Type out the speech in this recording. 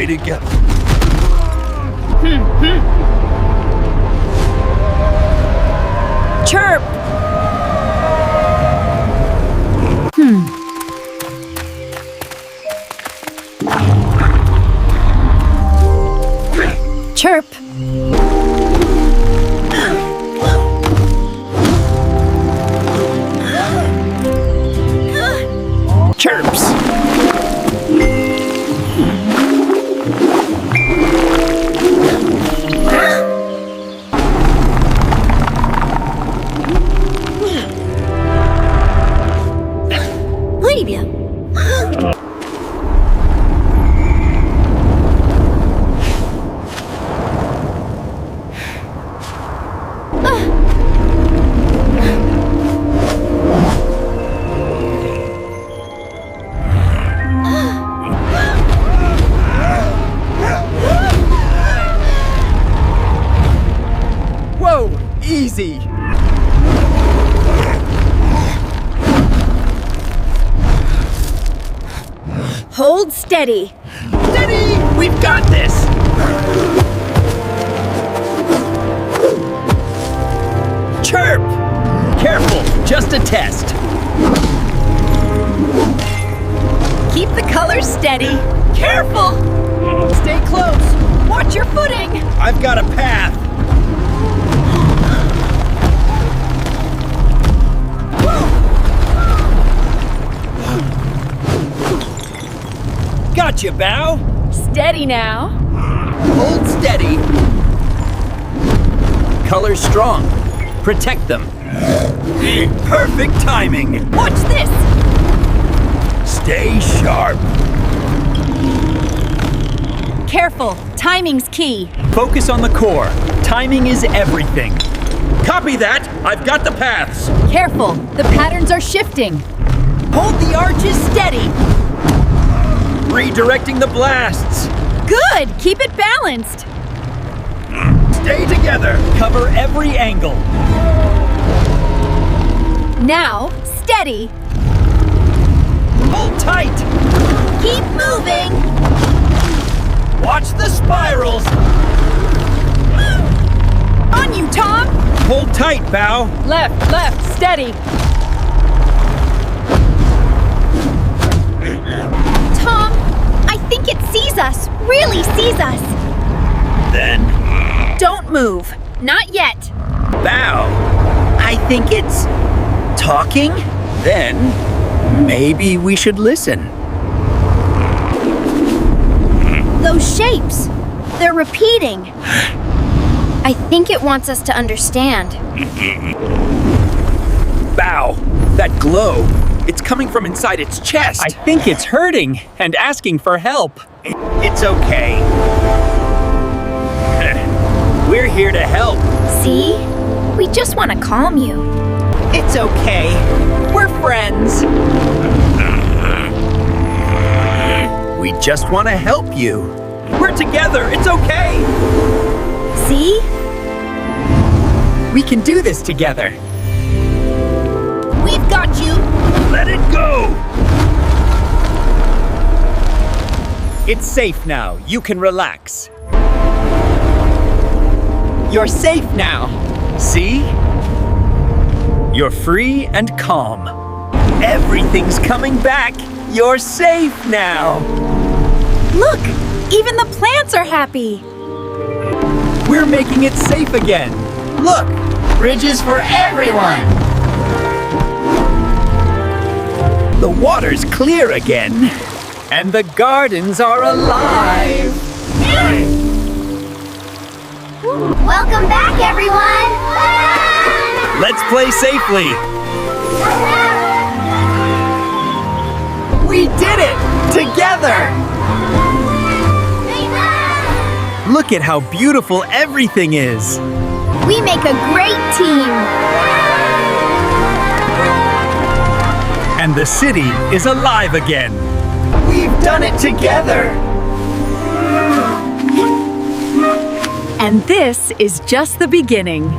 stay together. Chirp! Chirp! Chirps! Muy bien. Whoa! Easy! Hold steady. Steady! We've got this! Chirp! Careful, just a test. Keep the colors steady. Careful! Stay close. Watch your footing. I've got a path. Gotcha, Bao. Steady now. Hold steady. Colors strong. Protect them. Perfect timing. Watch this. Stay sharp. Careful. Timing's key. Focus on the core. Timing is everything. Copy that. I've got the paths. Careful. The patterns are shifting. Hold the arches steady. Redirecting the blasts. Good. Keep it balanced. Stay together. Cover every angle. Now, steady. Hold tight. Keep moving. Watch the spirals. On you, Tom. Hold tight, Bao. Left, steady. Tom, I think it sees us. Really sees us. Then, Don't move. Not yet. Bao. I think it's talking. Then, maybe we should listen. Those shapes, they're repeating. I think it wants us to understand. Bao, that glow. It's coming from inside its chest. I think it's hurting and asking for help. It's okay. We're here to help. See? We just want to calm you. It's okay. We're friends. We just want to help you. We're together. It's okay. See? We can do this together. We've got you. Let it go. It's safe now. You can relax. You're safe now. See? You're free and calm. Everything's coming back. You're safe now. Look, even the plants are happy. We're making it safe again. Look, bridges for everyone. The water's clear again. And the gardens are alive. Welcome back, everyone. Let's play safely. We did it together. Look at how beautiful everything is. We make a great team. And the city is alive again. We've done it together. And this is just the beginning.